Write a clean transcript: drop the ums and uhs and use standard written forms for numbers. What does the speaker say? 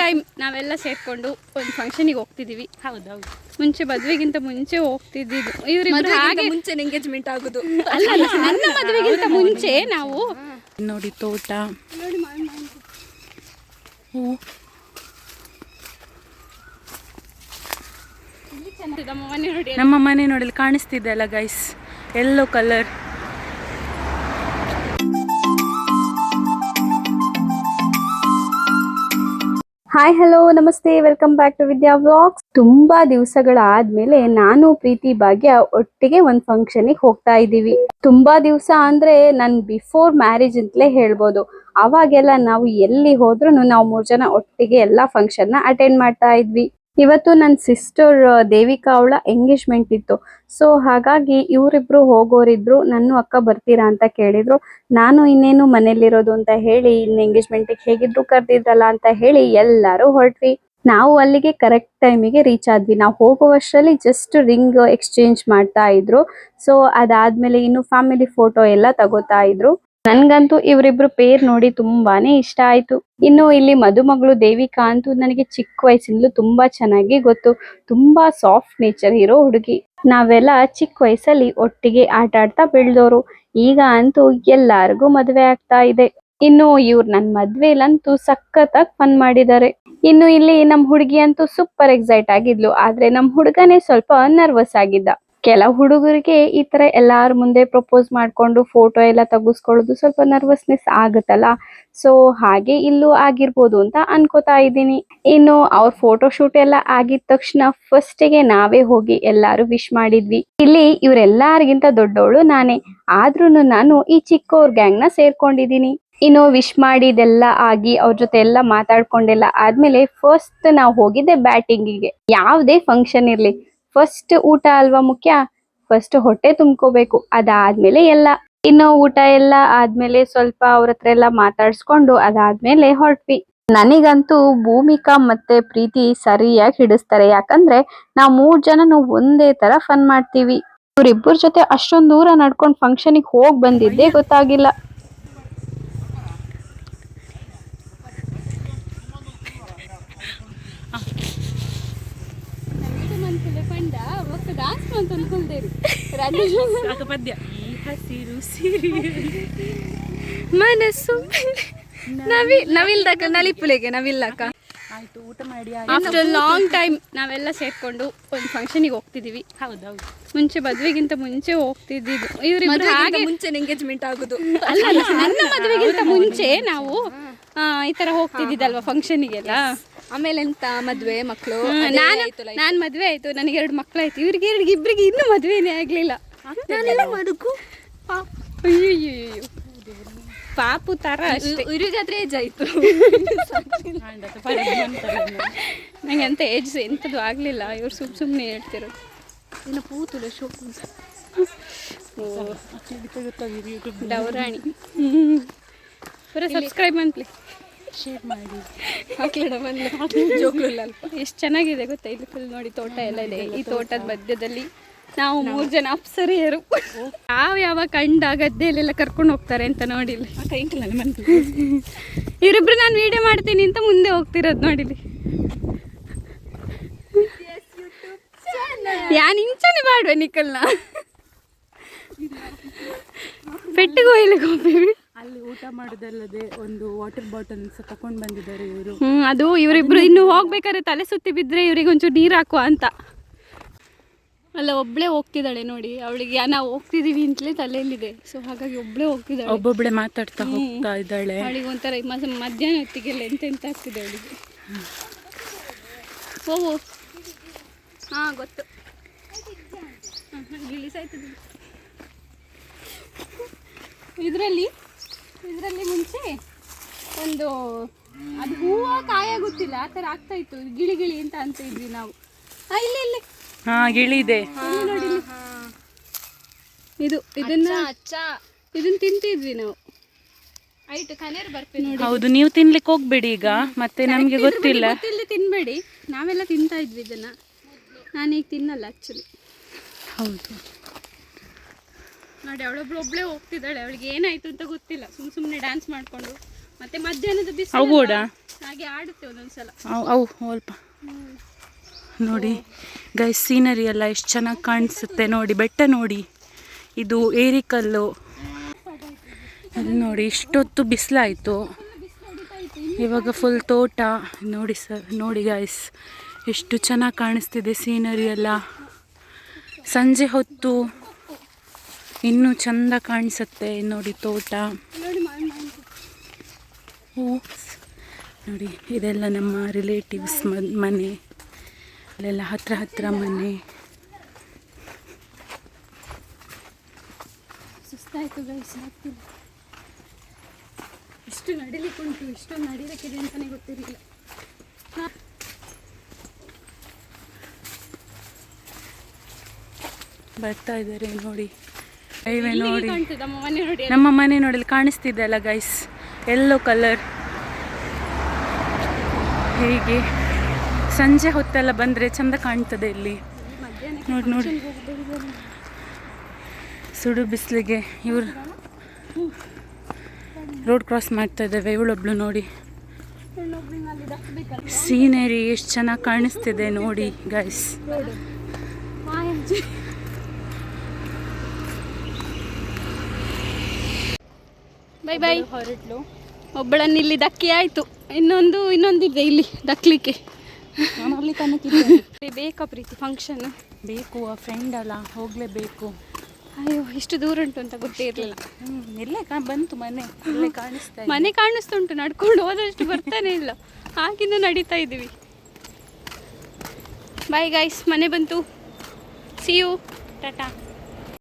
Time ನಾವೆಲ್ಲ ಸೇರ್ಕೊಂಡು ಒಂದು ಫಂಕ್ಷನಿಗೆ ಹೋಗ್ತಿದ್ದೀವಿ. ಹೌದೌದು, ಮುಂಚೆ ಮದುವೆಗಿಂತ ಮುಂಚೆ ಹೋಗ್ತಿದ್ದಿದ್ದು. ಇವ್ರಿಬ್ರು ಹಾಗೆ ಮುಂಚೆ ಎಂಗೇಜ್ಮೆಂಟ್ ಆಗೋದು. ಅಲ್ಲ ನನ್ನ ಮದುವೆಗಿಂತ ಮುಂಚೆ ನಾವು ನೋಡಿ ತೋಟ ನೋಡಿ ನಮ್ಮ ಮನೆ ನೋಡಲಿ ಕಾಣಿಸ್ತಿದೆ ಅಲ್ಲ guys, yellow colour. Hi hello ನಮಸ್ತೆ, welcome back to Vidya vlogs. ತುಂಬಾ ದಿವಸಗಳಾದ್ಮೇಲೆ ನಾನು ಪ್ರೀತಿ ಭಾಗ್ಯ ಒಟ್ಟಿಗೆ ಒಂದು ಫಂಕ್ಷನ್ಗೆ ಹೋಗ್ತಾ ಇದ್ದೀವಿ. ತುಂಬಾ ದಿವಸ ಅಂದ್ರೆ ನನ್ ಬಿಫೋರ್ ಮ್ಯಾರೇಜ್ ಅಂತಲೇ ಹೇಳ್ಬೋದು. ಅವಾಗೆಲ್ಲ ನಾವು ಎಲ್ಲಿ ಹೋದ್ರು ನಾವು 3 ಜನ ಒಟ್ಟಿಗೆ ಎಲ್ಲಾ ಫಂಕ್ಷನ್ ನ ಅಟೆಂಡ್ ಮಾಡ್ತಾ ಇದ್ವಿ. ಇವತ್ತು ನನ್ನ ಸಿಸ್ಟರ್ ದೇವಿಕಾ ಅವಳ ಎಂಗೇಜ್ಮೆಂಟ್ ಇತ್ತು. ಸೊ ಹಾಗಾಗಿ ಇವರಿಬ್ರು ಹೋಗೋರಿದ್ರು. ನನ್ನ ಅಕ್ಕ ಬರ್ತೀರಾ ಅಂತ ಕೇಳಿದ್ರು. ನಾನು ಇನ್ನೇನು ಮನೇಲಿರೋದು ಅಂತ ಹೇಳಿ ಇನ್ನು ಎಂಗೇಜ್ಮೆಂಟಿಗೆ ಹೇಗಿದ್ರು ಕರೆದಿದ್ರಲ್ಲ ಅಂತ ಹೇಳಿ ಎಲ್ಲರೂ ಹೊರಟ್ವಿ. ನಾವು ಅಲ್ಲಿಗೆ ಕರೆಕ್ಟ್ ಟೈಮಿಗೆ ರೀಚ್ ಆದ್ವಿ. ನಾವು ಹೋಗುವಷ್ಟರಲ್ಲಿ ಜಸ್ಟ್ ರಿಂಗ್ ಎಕ್ಸ್ಚೇಂಜ್ ಮಾಡ್ತಾ ಇದ್ರು. ಸೊ ಅದಾದ್ಮೇಲೆ ಇನ್ನು ಫ್ಯಾಮಿಲಿ ಫೋಟೋ ಎಲ್ಲ ತಗೋತಾ ಇದ್ರು. ನನ್ಗಂತೂ ಇವರಿಬ್ರು ಪೇರ್ ನೋಡಿ ತುಂಬಾನೇ ಇಷ್ಟ ಆಯ್ತು. ಇನ್ನು ಇಲ್ಲಿ ಮದುಮಗಳು ದೇವಿಕಾ ಅಂತೂ ನನಗೆ ಚಿಕ್ಕ ವಯಸ್ಸಿಂದಲೂ ತುಂಬಾ ಚೆನ್ನಾಗಿ ಗೊತ್ತು. ತುಂಬಾ ಸಾಫ್ಟ್ ನೇಚರ್ ಇರೋ ಹುಡುಗಿ. ನಾವೆಲ್ಲ ಚಿಕ್ಕ ವಯಸ್ಸಲ್ಲಿ ಒಟ್ಟಿಗೆ ಆಟ ಆಡ್ತಾ ಬೆಳೆದೋರು. ಈಗ ಅಂತೂ ಎಲ್ಲಾರ್ಗೂ ಮದ್ವೆ ಆಗ್ತಾ ಇದೆ. ಇನ್ನು ಇವ್ರು ನನ್ ಮದ್ವೆಲಂತೂ ಸಖತ್ತಾಗಿ ಫನ್ ಮಾಡಿದ್ದಾರೆ. ಇನ್ನು ಇಲ್ಲಿ ನಮ್ ಹುಡುಗಿ ಅಂತೂ ಸೂಪರ್ ಎಕ್ಸೈಟ್ ಆಗಿದ್ಲು. ಆದ್ರೆ ನಮ್ ಹುಡುಗನೇ ಸ್ವಲ್ಪ ನರ್ವಸ್ ಆಗಿದ್ದ. ಕೆಲವು ಹುಡುಗರಿಗೆ ಈ ತರ ಎಲ್ಲಾರ ಮುಂದೆ ಪ್ರಪೋಸ್ ಮಾಡ್ಕೊಂಡು ಫೋಟೋ ಎಲ್ಲ ತೆಗಿಸ್ಕೊಳ್ಳೋದು ಸ್ವಲ್ಪ ನರ್ವಸ್ನೆಸ್ ಆಗುತ್ತಲ್ಲ. ಸೊ ಹಾಗೆ ಇಲ್ಲೂ ಆಗಿರ್ಬೋದು ಅಂತ ಅನ್ಕೋತಾ ಇದ್ದೀನಿ. ಇನ್ನು ಅವ್ರ ಫೋಟೋ ಶೂಟ್ ಎಲ್ಲ ಆಗಿದ ತಕ್ಷಣ ಫಸ್ಟಿಗೆ ನಾವೇ ಹೋಗಿ ಎಲ್ಲಾರು ವಿಶ್ ಮಾಡಿದ್ವಿ. ಇಲ್ಲಿ ಇವ್ರೆಲ್ಲಾರಿಗಿಂತ ದೊಡ್ಡವಳು ನಾನೇ, ಆದ್ರೂ ನಾನು ಈ ಚಿಕ್ಕವ್ರ ಗ್ಯಾಂಗ್ ನ ಸೇರ್ಕೊಂಡಿದೀನಿ. ಇನ್ನು ವಿಶ್ ಮಾಡಿದೆಲ್ಲ ಆಗಿ ಅವ್ರ ಜೊತೆ ಎಲ್ಲ ಮಾತಾಡ್ಕೊಂಡೆಲ್ಲ ಆದ್ಮೇಲೆ ಫಸ್ಟ್ ನಾವು ಹೋಗಿದ್ದೆ ಬ್ಯಾಟಿಂಗಿಗೆ. ಯಾವ್ದೇ ಫಂಕ್ಷನ್ ಇರ್ಲಿ ಫಸ್ಟ್ ಊಟ ಅಲ್ವಾ ಮುಖ್ಯ. ಫಸ್ಟ್ ಹೊಟ್ಟೆ ತುಂಬ್ಕೋಬೇಕು, ಅದಾದ್ಮೇಲೆ ಎಲ್ಲ. ಇನ್ನು ಊಟ ಎಲ್ಲ ಆದ್ಮೇಲೆ ಸ್ವಲ್ಪ ಅವ್ರ ಹತ್ರ ಎಲ್ಲ ಮಾತಾಡ್ಸ್ಕೊಂಡು ಅದಾದ್ಮೇಲೆ ಹೊರಟ್ವಿ. ನನಗಂತೂ ಭೂಮಿಕಾ ಮತ್ತೆ ಪ್ರೀತಿ ಸರಿಯಾಗಿ ಹಿಡಿಸ್ತಾರೆ. ಯಾಕಂದ್ರೆ ನಾವ್ 3 ಜನನು ಒಂದೇ ತರ ಫನ್ ಮಾಡ್ತೀವಿ. ಇವ್ರಿಬ್ಬರ ಜೊತೆ ಅಷ್ಟೊಂದ್ ದೂರ ನಡ್ಕೊಂಡ್ ಫಂಕ್ಷನಿಗೆ ಹೋಗ್ ಬಂದಿದ್ದೆ ಗೊತ್ತಾಗಿಲ್ಲ. ಪದ್ಯ ಹಸಿರು ಸಿರಿ ಮನಸ್ಸು ನವಿಲ್ದಕ್ಕ ನಲಿಪುಲೆಗೆ ನವಿಲ್ಲಕ್ಕ. ಆಯ್ತು, ಊಟ ಮಾಡಿ ಆಫ್ಟರ್ ಲಾಂಗ್ ಟೈಮ್ ನಾವೆಲ್ಲ ಸೇರ್ಕೊಂಡು ಒಂದು ಫಂಕ್ಷನಿಗೆ ಹೋಗ್ತಿದೀವಿ. ಹೌದೌದು, ಮುಂಚೆ ಮದುವೆಗಿಂತ ಮುಂಚೆ ಹೋಗ್ತಿದ್ದಿದ್ದು. ಇವ್ರಿಬ್ರು ಹಾಗೆ ಮುಂಚೆ ಎಂಗೇಜ್ಮೆಂಟ್ ಆಗೋದು. ಅಲ್ಲ ನನ್ನ ಮದುವೆಗಿಂತ ಮುಂಚೆ ನಾವು ಈ ತರ ಹೋಗ್ತಿದ್ದಿದ್ದಲ್ವಾ ಫಂಕ್ಷನಿಗೆಲ್ಲ. ಆಮೇಲೆ ಎಂತ ಮದ್ವೆ ಮಕ್ಕಳು. ನಾನ್ ಮದ್ವೆ ಆಯ್ತು, ನನಗೆ 2 ಮಕ್ಕಳಾಯ್ತು. ಇಬ್ರಿಗೆ ಇನ್ನೂ ಮದ್ವೆನೇ ಆಗ್ಲಿಲ್ಲ. ಮಡುಕು ಅಯ್ಯೋ ಪಾಪು ತರ ಅಷ್ಟೇ. ಇವ್ರಿಗಾದ್ರೆ ಏಜ್ ಆಯ್ತು. ನಂಗೆ ಅಂತ ಏಜ್ ಎಂಥದ್ದು ಆಗ್ಲಿಲ್ಲ. ಇವ್ರು ಸುಮ್ಮನೆ ಹೇಳ್ತಿರೋದು. ಇನ್ನು ಪೂತುಲ ಶೋ ಡೌರಾಣಿ. ಸಬ್ಸ್ಕ್ರೈಬ್ ಅಂತಲಿ ಶೇರ್ ಮಾಡಿ ಜೋಗ್ಲಿಲ್ಲ ಅಲ್ಪ. ಎಷ್ಟು ಚೆನ್ನಾಗಿದೆ ಗೊತ್ತಾ. ಇಲ್ಲಿ ಫುಲ್ ನೋಡಿ ತೋಟ ಎಲ್ಲ ಇದೆ. ಈ ತೋಟದ ಮಧ್ಯದಲ್ಲಿ ನಾವು 3 ಜನ ಅಪ್ಸರಿಯರು. ಯಾವ ಕಂಡ ಗದ್ದೆಯಲ್ಲೆಲ್ಲ ಕರ್ಕೊಂಡು ಹೋಗ್ತಾರೆ ಅಂತ ನೋಡಿಲಿ. ಇವರಿಬ್ರು ನಾನು ವಿಡಿಯೋ ಮಾಡ್ತೀನಿ ಅಂತ ಮುಂದೆ ಹೋಗ್ತಿರೋದು ನೋಡಿಲಿ. ಯಾನ್ ಇಂಚನೆ ಮಾಡುವೆ ನಿಖಲ್ನ ಪೆಟ್ಟಿಗೆ ಒಯ್ಲಿಕ್ಕೆ ಹೋಗ್ತೀವಿ. ಅಲ್ಲಿ ಊಟ ಮಾಡೋದಲ್ಲದೆ ಒಂದು ವಾಟರ್ ಬಾಟಲ್ ಸಹ ತಕೊಂಡ್ ಬಂದಿದ್ದಾರೆ ಇವರು. ಅದು ಇವರಿಬ್ರು ಇನ್ನು ಹೋಗ್ಬೇಕಾದ್ರೆ ತಲೆ ಸುತ್ತಿ ಬಿದ್ರೆ ಇವ್ರಿಗೆ ಒಂಚೂರು ನೀರು ಹಾಕುವ ಅಂತ. ಅಲ್ಲ ಒಬ್ಳೆ ಹೋಗ್ತಿದ್ದಾಳೆ ನೋಡಿ. ಅವಳಿಗೆ ನಾವು ಹೋಗ್ತಿದೀವಿ ಅಂತಲೇ ತಲೆಯಲ್ಲಿದೆ. ಸೊ ಹಾಗಾಗಿ ಒಬ್ಳೆ ಹೋಗ್ತಿದ್ದಾಳೆ. ಒಬ್ಬೊಬ್ಳೆ ಮಾತಾಡ್ತಾ ಹೋಗ್ತಾ ಇದ್ದಾಳೆ. ಅವಳಿಗೆ ಒಂಥರ ಮಧ್ಯಾಹ್ನ ಹೊತ್ತಿಗೆಲ್ಲ ಎಂತ ಆಗ್ತಿದೆ ಅವಳಿಗೆ. ಓಹೋ ಹಾಂ ಗೊತ್ತು. ಇದರಲ್ಲಿ ಮುಂಚೆ ಒಂದು ಅದು ಹೂವು ಕಾಯ ಗೊತ್ತಿಲ್ಲ ಆ ಥರ ಆಗ್ತಾ ಇತ್ತು. ಗಿಳಿ ಅಂತ ಅಂತ ಇದ್ವಿ ನಾವು. ಇಲ್ಲಿ ಗಿಳಿ ಇದೆ ನೋಡಿ. ಇದನ್ನ ತಿಂತಿದ್ವಿ ನಾವು. ಹೌದು, ನೀವು ತಿನ್ಲಿಕ್ಕೆ ಹೋಗ್ಬೇಡಿ ಈಗ, ಮತ್ತೆ ನಮ್ಗೆ ಗೊತ್ತಿಲ್ಲ. ತಿನ್ಬೇಡಿ, ನಾವೆಲ್ಲ ತಿಂತಾ ಇದ್ವಿ ಇದನ್ನ. ನಾನೀಗ ತಿನ್ನಲ್ಲ ಆಕ್ಚುಲಿ. ಹೌದು ನೋಡಿ ಅವಳೊಬ್ಳೆ ಹೋಗ್ತಿದ್ದಾಳೆ. ಅವಳಿಗೆ ಏನಾಯ್ತು ಅಂತ ಗೊತ್ತಿಲ್ಲ. ಸುಮ್ಮನೆ ಡ್ಯಾನ್ಸ್ ಮಾಡ್ಕೊಂಡು ಮತ್ತೆ ಮಧ್ಯಾಹ್ನದ ಅವು ಬಿಸಿಲು ಕೂಡ ಹಾಗೆ ಆಡುತ್ತೆ ಒಂದೊಂದ್ಸಲ. ಅವು ಸ್ವಲ್ಪ ನೋಡಿ ಗೈಸ್, ಸೀನರಿ ಎಲ್ಲ ಎಷ್ಟು ಚೆನ್ನಾಗಿ ಕಾಣಿಸುತ್ತೆ ನೋಡಿ. ಬೆಟ್ಟ ನೋಡಿ, ಇದು ಏರಿಕಲ್ಲು. ಅಲ್ಲಿ ನೋಡಿ ಇಷ್ಟೊತ್ತು ಬಿಸಿಲಾಯಿತು, ಇವಾಗ ಫುಲ್ ತೋಟ. ನೋಡಿ ಸರ್, ನೋಡಿ ಗೈಸ್ ಎಷ್ಟು ಚೆನ್ನಾಗಿ ಕಾಣಿಸ್ತಿದೆ ಸೀನರಿ ಎಲ್ಲ. ಸಂಜೆ ಹೊತ್ತು ಇನ್ನೂ ಚೆಂದ ಕಾಣಿಸುತ್ತೆ ನೋಡಿ ತೋಟ. ನೋಡಿ ಇದೆಲ್ಲ ನಮ್ಮ ರಿಲೇಟಿವ್ಸ್ ಮನೆ, ಅಲ್ಲೆಲ್ಲ ಹತ್ರ ಮನೆ. ಸುಸ್ತಾಯ್ತು ಗೈಸ್, ಆಗ್ತಿಲ್ಲ. ಎಷ್ಟು ನಡಿಲಿಕ್ಕೆ ಉಂಟು, ಇಷ್ಟೊಂದು ನಡಿಲಿಕ್ಕಿದೆ ಅಂತಾನೆ ಗೊತ್ತಿರಲಿಲ್ಲ. ಬರ್ತಾ ಇದ್ದಾರೆ ನೋಡಿ, ಹೈವೇ ನೋಡಿ. ಕಾಣ್ತದೆ ನಮ್ಮ ಮನೆ ನೋಡಿ. ನಮ್ಮ ಮನೆ ನೋಡಿ ಕಾಣಿಸ್ತಿದೆ ಅಲ್ಲ ಗೈಸ್, ಯೆಲ್ಲೋ ಕಲರ್. ಹೇಗೆ ಸಂಜೆ ಹೊತ್ತೆಲ್ಲ ಬಂದರೆ ಚಂದ ಕಾಣ್ತದೆ ಇಲ್ಲಿ. ನೋಡಿ ನೋಡಿ, ಸುಡು ಬಿಸಿಲಿಗೆ ಇವ್ರು ರೋಡ್ ಕ್ರಾಸ್ ಮಾಡ್ತಾ ಇದ್ದಾವೆ. ಇವಳೊಬ್ಳು ನೋಡಿ, ಸೀನರಿ ಎಷ್ಟು ಚೆನ್ನಾಗಿ ಕಾಣಿಸ್ತಿದೆ ನೋಡಿ ಗೈಸ್. Bye bye. ಹೊರಟ್ಲು, ಒಬ್ಬಳನ್ನು ಇಲ್ಲಿ ದಕ್ಕಿ ಆಯಿತು, ಇನ್ನೊಂದಿದೆ ಇಲ್ಲಿ ದಕ್ಕಲಿಕ್ಕೆ. ಬೇಕಾ ಪ್ರೀತಿ ಫಂಕ್ಷನ್? ಬೇಕು, ಆ ಫ್ರೆಂಡ್ ಅಲ್ಲ, ಹೋಗಲೇಬೇಕು. ಅಯ್ಯೋ ಎಷ್ಟು ದೂರ ಉಂಟು ಅಂತ ಗೊತ್ತೇ ಇರಲಿಲ್ಲ. ಇಲ್ಲೇ ಬಂತು ಮನೆ, ಇಲ್ಲೇ ಕಾಣಿಸ್ತಾ ಇದೆ. ಮನೆ ಕಾಣಿಸ್ತುಂಟು, ನಡ್ಕೊಂಡು ಹೋದಷ್ಟು ಬರ್ತಾನೆ ಇಲ್ಲ, ಹಾಗಿಂದ ನಡೀತಾ ಇದ್ದೀವಿ. ಬಾಯ್ ಗೈಸ್, ಮನೆ ಬಂತು. See you, Tata.